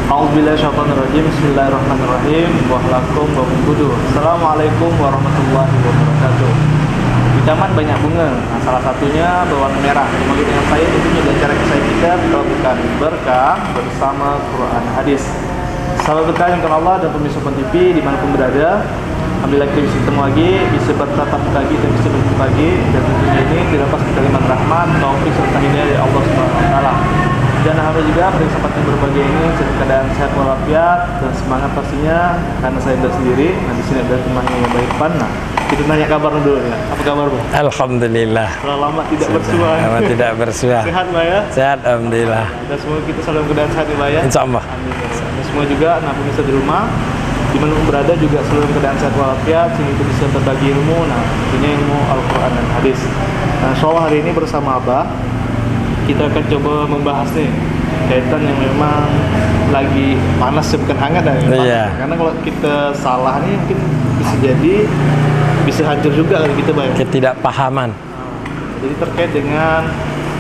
A'udzubillahiminasyaitonirrajim. Bismillahirrahmanirrahim. Wahlakum wa mungkudu. Assalamualaikum warahmatullahi wabarakatuh. Di taman banyak bunga. Nah, salah satunya berwarna merah. Kembali dengan saya tentunya di acara kisah kita bukan berkah bersama Quran Hadis. Sahabat berkah yang Allah dan pemirsa TV dimanapun berada. Alhamdulillah kita bisa ketemu lagi, bisa bertatap muka lagi dan bisa bertemu lagi. Dan tentunya ini dilepas kalimat rahmat, taufik serta hidayah dari Allah Subhanahu Wa Taala. Dan alhamdulillah juga pada kesempatan berbagai ini dalam keadaan sehat walafiat dan semangat pastinya karena saya sudah sendiri. Nah di sini ada temannya yang baik pan. Nah kita tanya kabar dulu ya. Apa kabar Bu? Alhamdulillah. Setelah lama tidak bersua. Lama tidak bersua. Sehat Pak ya? Sehat alhamdulillah. Dan semoga kita selalu keadaan sehat Pak ya. Insyaallah. Amin. Dan semua juga nah pemirsa di rumah dimanapun berada juga selalu keadaan sehat walafiat sehingga kita bisa berbagi ilmu. Nah tentunya ilmu Al-Quran dan Hadis. Nah insyaallah hari ini bersama Abah kita akan coba membahas nih kaitan yang memang lagi panas ya, bukan hangat ya. Iya. Karena kalau kita salah nih mungkin bisa jadi bisa hancur juga kalau kita bayar. Ketidakpahaman. Jadi terkait dengan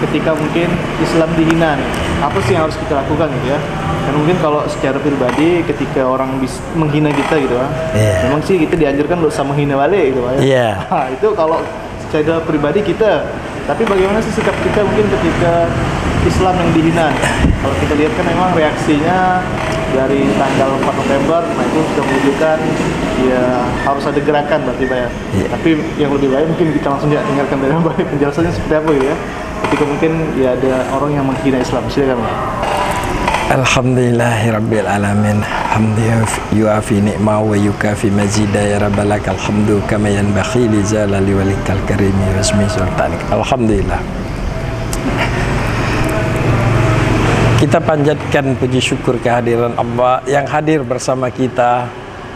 ketika mungkin Islam dihina nih, apa sih yang harus kita lakukan gitu ya? Karena mungkin kalau secara pribadi ketika orang menghina kita gitu kan, memang sih kita dianjurkan untuk sama menghina balik gitu Pak ya. Iya. Nah, itu kalau secara pribadi kita. Tapi bagaimana sih sikap kita mungkin ketika Islam yang dihina? Kalau kita lihat kan memang reaksinya dari tanggal 4 November, nah itu sudah menunjukkan ya harus ada gerakan berarti Pak ya. Yeah. Tapi yang lebih baik mungkin kita langsung dengarkan dari Pak penjelasannya seperti apa gitu ya. Ketika mungkin ya ada orang yang menghina Islam, silakan Pak. Alhamdulillahirabbil alamin. Hamdi yuafi ni'ma wa yukafi mazida ya rabbalak alhamdu kama yanbaghi li jalali walikal karimi wasmi sultanik. Alhamdulillah. Kita panjatkan puji syukur kehadiran Allah yang hadir bersama kita,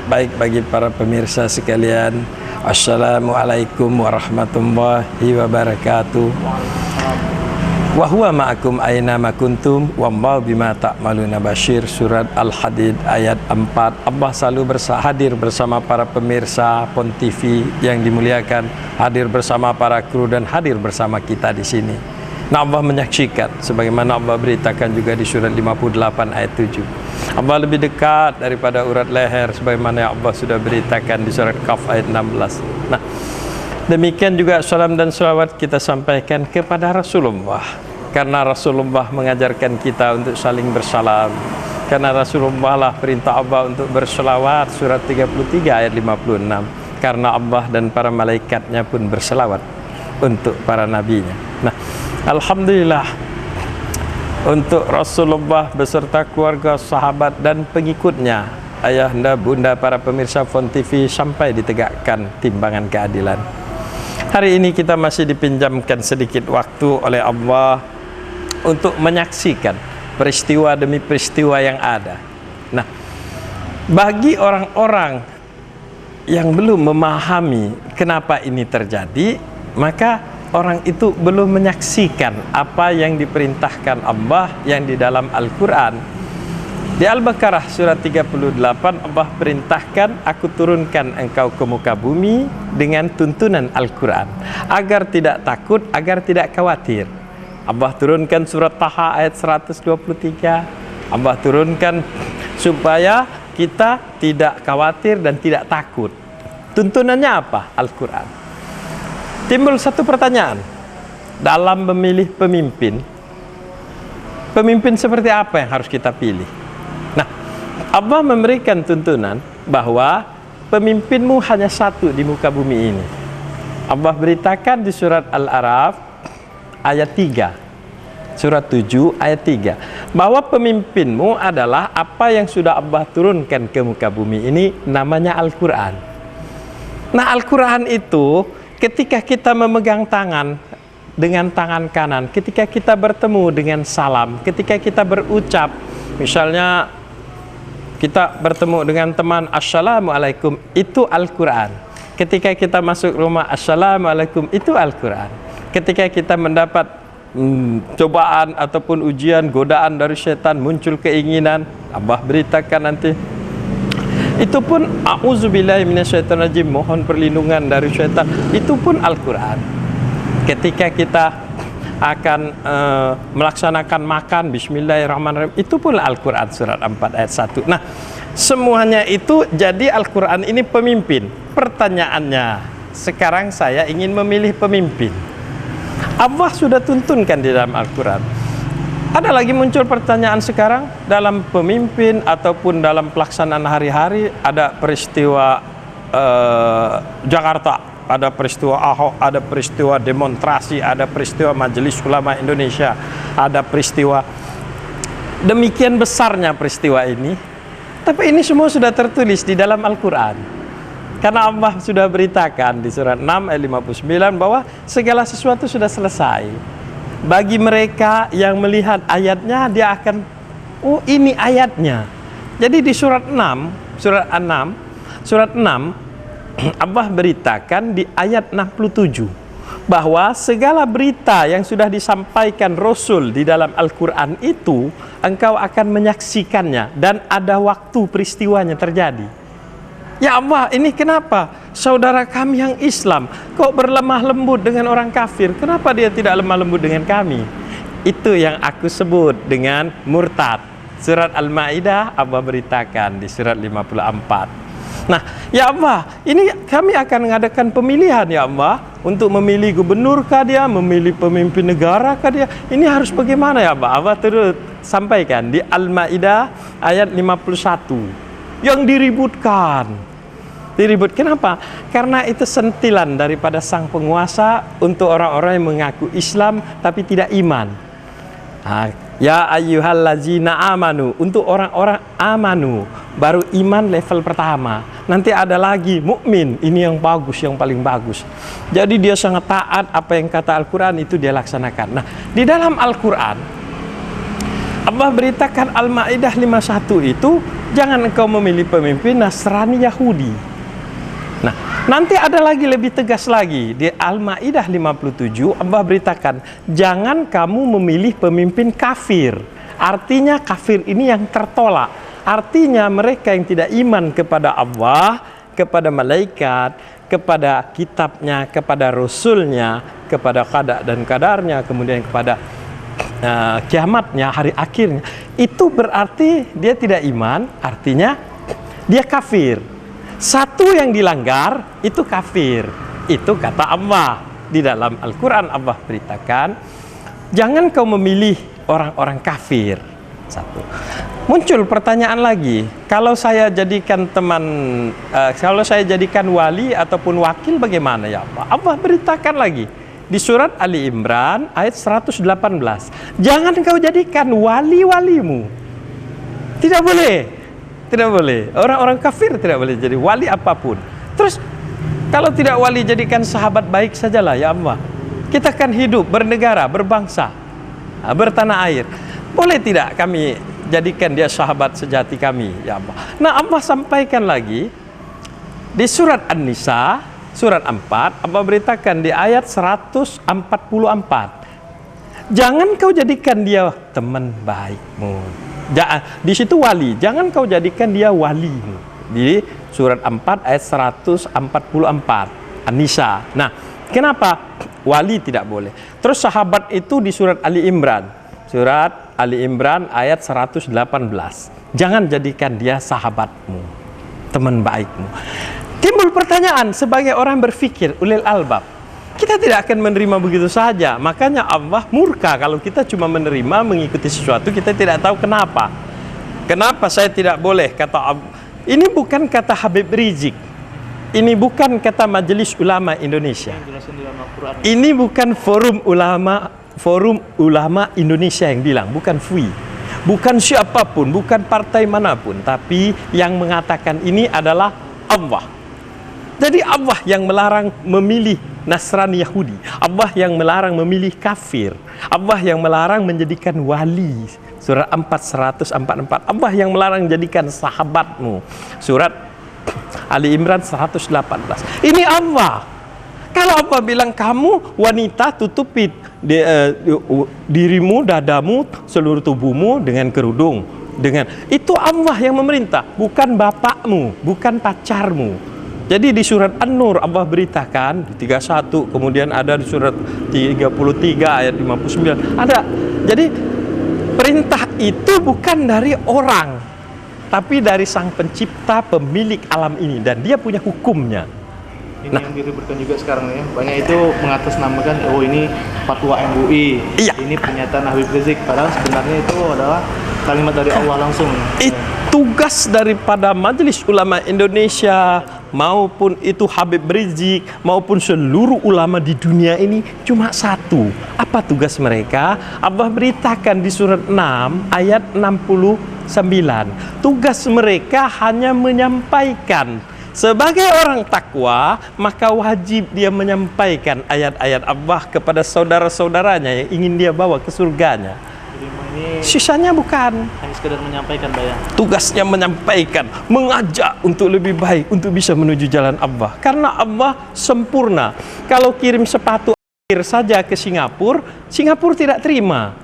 baik bagi para pemirsa sekalian. Assalamualaikum warahmatullahi wabarakatuh. Wa huwa ma'akum aina ma kuntum wallahu bima ta'maluna basyir. Surat Al-Hadid ayat 4. Allah selalu hadir bersama para pemirsa Pon TV yang dimuliakan, hadir bersama para kru dan hadir bersama kita di sini. Nah, Allah menyaksikan sebagaimana Allah beritakan juga di surat 58 ayat 7. Allah lebih dekat daripada urat leher sebagaimana yang Allah sudah beritakan di surat Qaf ayat 16. Nah, demikian juga salam dan salawat kita sampaikan kepada Rasulullah, karena Rasulullah mengajarkan kita untuk saling bersalam. Karena Rasulullah lah perintah Allah untuk berselawat, surat 33 ayat 56. Karena Allah dan para malaikatnya pun berselawat untuk para nabinya. Nah, alhamdulillah untuk Rasulullah beserta keluarga, sahabat dan pengikutnya, ayahanda, bunda, para pemirsa Fon TV sampai ditegakkan timbangan keadilan. Hari ini kita masih dipinjamkan sedikit waktu oleh Allah untuk menyaksikan peristiwa demi peristiwa yang ada. Nah, bagi orang-orang yang belum memahami kenapa ini terjadi, maka orang itu belum menyaksikan apa yang diperintahkan Allah yang di dalam Al-Quran. Di Al-Baqarah surat 38 Allah perintahkan, aku turunkan engkau ke muka bumi dengan tuntunan Al-Quran agar tidak takut, agar tidak khawatir. Allah turunkan surat Taha ayat 123. Allah turunkan supaya kita tidak khawatir dan tidak takut. Tuntunannya apa? Al-Quran. Timbul satu pertanyaan dalam memilih pemimpin. Pemimpin seperti apa yang harus kita pilih? Allah memberikan tuntunan bahwa pemimpinmu hanya satu di muka bumi ini. Allah beritakan di surat Al-A'raf ayat 3, surat 7 ayat 3, bahwa pemimpinmu adalah apa yang sudah Allah turunkan ke muka bumi ini, namanya Al-Quran. Nah, Al-Quran itu ketika kita memegang tangan dengan tangan kanan, ketika kita bertemu dengan salam, ketika kita berucap, misalnya kita bertemu dengan teman, Assalamualaikum, itu Al-Quran. Ketika kita masuk rumah, Assalamualaikum, itu Al-Quran. Ketika kita mendapat cobaan ataupun ujian, godaan dari syaitan, muncul keinginan, Allah beritakan nanti, itu pun a'udzubillahi minasyaitonirrajim, mohon perlindungan dari syaitan, itu pun Al-Quran. Ketika kita akan melaksanakan makan bismillahirrahmanirrahim, itu pun Al-Quran surat 4 ayat 1. Nah, semuanya itu jadi Al-Quran ini pemimpin. Pertanyaannya, sekarang saya ingin memilih pemimpin. Allah sudah tuntunkan di dalam Al-Quran. Ada lagi muncul pertanyaan sekarang dalam pemimpin ataupun dalam pelaksanaan hari-hari. Ada peristiwa Jakarta, ada peristiwa Ahok, ada peristiwa demonstrasi, ada peristiwa Majelis Ulama Indonesia, ada peristiwa, demikian besarnya peristiwa ini. Tapi ini semua sudah tertulis di dalam Al-Quran. Karena Allah sudah beritakan di surat 6 ayat 59 bahwa segala sesuatu sudah selesai. Bagi mereka yang melihat ayatnya, dia akan, oh ini ayatnya. Jadi di surat 6 Allah beritakan di ayat 67 bahwa segala berita yang sudah disampaikan Rasul di dalam Al-Quran itu engkau akan menyaksikannya dan ada waktu peristiwanya terjadi. Ya Allah, ini kenapa saudara kami yang Islam kok berlemah lembut dengan orang kafir? Kenapa dia tidak lemah lembut dengan kami? Itu yang aku sebut dengan murtad. Surat Al-Maidah Allah beritakan di surat 54. Nah, ya Allah, ini kami akan mengadakan pemilihan ya Allah, untuk memilih gubernur kah dia, memilih pemimpin negara kah dia. Ini harus bagaimana ya Allah? Allah terus sampaikan di Al-Maidah ayat 51 yang diributkan. Kenapa? Karena itu sentilan daripada sang penguasa untuk orang-orang yang mengaku Islam tapi tidak iman. Ya ayyuhallazina amanu, untuk orang-orang amanu, baru iman level pertama. Nanti ada lagi mukmin, ini yang bagus, yang paling bagus. Jadi dia sangat taat, apa yang kata Al-Quran itu dia laksanakan. Nah, di dalam Al-Quran Allah beritakan Al-Maidah 51 itu, jangan engkau memilih pemimpin Nasrani Yahudi. Nah, nanti ada lagi lebih tegas lagi di Al-Maidah 57 Allah beritakan, jangan kamu memilih pemimpin kafir. Artinya kafir ini yang tertolak. Artinya mereka yang tidak iman kepada Allah, kepada malaikat, kepada kitabnya, kepada rasulnya, kepada qada dan qadarnya, kemudian kepada kiamatnya, hari akhirnya. Itu berarti dia tidak iman, artinya dia kafir. Satu yang dilanggar itu kafir. Itu kata Allah di dalam Al-Quran. Allah beritakan, jangan kau memilih orang-orang kafir. Satu. Muncul pertanyaan lagi, kalau saya jadikan kalau saya jadikan wali ataupun wakil bagaimana ya Allah? Allah beritakan lagi di surat Ali Imran ayat 118, jangan kau jadikan wali-walimu. Tidak boleh. Tidak boleh. Orang-orang kafir tidak boleh jadi wali apapun. Terus kalau tidak wali, jadikan sahabat baik sajalah ya Allah. Kita kan hidup, bernegara, berbangsa, bertanah air. Boleh tidak kami jadikan dia sahabat sejati kami ya Allah? Nah, Allah sampaikan lagi di surat An-Nisa surat 4, Allah beritakan di ayat 144, jangan kau jadikan dia teman baikmu. Di situ wali, jangan kau jadikan dia walimu. Di surat 4 ayat 144 An-Nisa. Nah, kenapa wali tidak boleh? Terus sahabat itu di surat Ali Imran. Surat Ali Imran ayat 118. Jangan jadikan dia sahabatmu, teman baikmu. Timbul pertanyaan sebagai orang berfikir, ulil albab. Kita tidak akan menerima begitu saja. Makanya Allah murka kalau kita cuma menerima, mengikuti sesuatu, kita tidak tahu kenapa. Kenapa saya tidak boleh, kata Allah. Ini bukan kata Habib Rizik. Ini bukan kata Majelis Ulama Indonesia. Ini bukan forum ulama Indonesia yang bilang, bukan FUI. Bukan siapapun, bukan partai manapun. Tapi yang mengatakan ini adalah Allah. Jadi Allah yang melarang memilih Nasrani Yahudi. Allah yang melarang memilih kafir. Allah yang melarang menjadikan wali. Surat 4, 144. Allah yang melarang menjadikan sahabatmu. Surat Ali Imran 118. Ini Allah. Kalau Allah bilang kamu wanita tutupi dirimu, dadamu, seluruh tubuhmu dengan kerudung. Itu Allah yang memerintah. Bukan bapakmu, bukan pacarmu. Jadi di surat An-Nur Allah beritakan di 31, kemudian ada di surat 33 ayat 59. Ada. Jadi perintah itu bukan dari orang, tapi dari Sang Pencipta, pemilik alam ini, dan dia punya hukumnya. Ini yang diributkan juga sekarang ya. Banyak itu mengatasnamakan, oh ini fatwa MUI, Iya. ini pernyataan Habib Rizik. Padahal sebenarnya itu adalah kalimat dari Allah langsung. Tugas daripada Majelis Ulama Indonesia maupun itu Habib Rizik maupun seluruh ulama di dunia ini cuma satu. Apa tugas mereka? Allah beritakan di surat 6 ayat 69. Tugas mereka hanya menyampaikan. Sebagai orang takwa, maka wajib dia menyampaikan ayat-ayat Allah kepada saudara-saudaranya yang ingin dia bawa ke surganya. Jadi ini Sisanya bukan. hanya sekedar menyampaikan, Pak ya. Tugasnya menyampaikan, mengajak untuk lebih baik, untuk bisa menuju jalan Allah. Karena Allah sempurna. Kalau kirim sepatu air saja ke Singapura, Singapura tidak terima.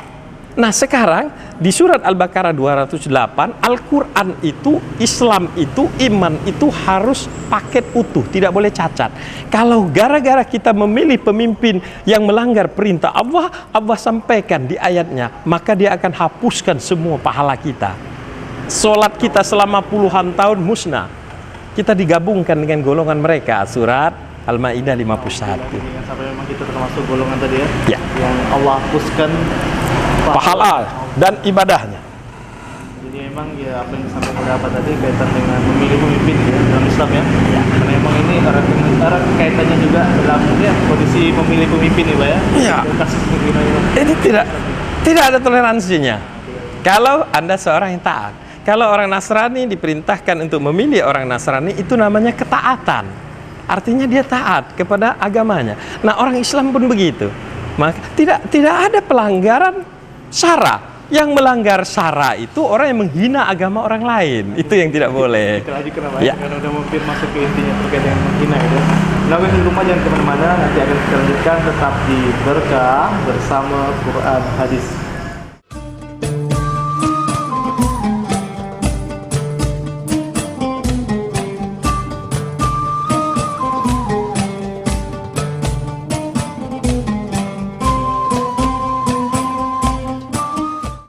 Nah sekarang di surat Al-Baqarah 208, Al-Quran itu, Islam itu, iman itu harus paket utuh, tidak boleh cacat. Kalau gara-gara kita memilih pemimpin yang melanggar perintah Allah, Allah sampaikan di ayatnya, maka dia akan hapuskan semua pahala kita. Solat kita selama puluhan tahun musnah. Kita digabungkan dengan golongan mereka. Surat Al-Ma'idah 51. Jangan sampai memang kita termasuk golongan tadi ya, Ya. yang Allah hapuskan Pahala dan ibadahnya. Jadi memang ya apa yang disampaikan pendapat tadi kaitan dengan memilih pemimpin ya, dalam Islam ya. Karena memang ini erat kaitannya juga dalam ya, kondisi memilih pemimpin ya, Pak ya. Iya. Kasus begini ya. Ini tidak ada toleransinya. Kalau Anda seorang yang taat. Kalau orang Nasrani diperintahkan untuk memilih orang Nasrani, itu namanya ketaatan. Artinya dia taat kepada agamanya. Nah, orang Islam pun begitu. Maka tidak ada pelanggaran syara. Yang melanggar syara itu orang yang menghina agama orang lain. Itu yang tidak boleh. Kita lanjutkan Pak Ya. karena udah mungkin masuk ke intinya terkait dengan menghina gitu. Nah, di rumah jangan kemana-mana, nanti akan kita lanjutkan tetap di Berkah bersama Quran Hadis.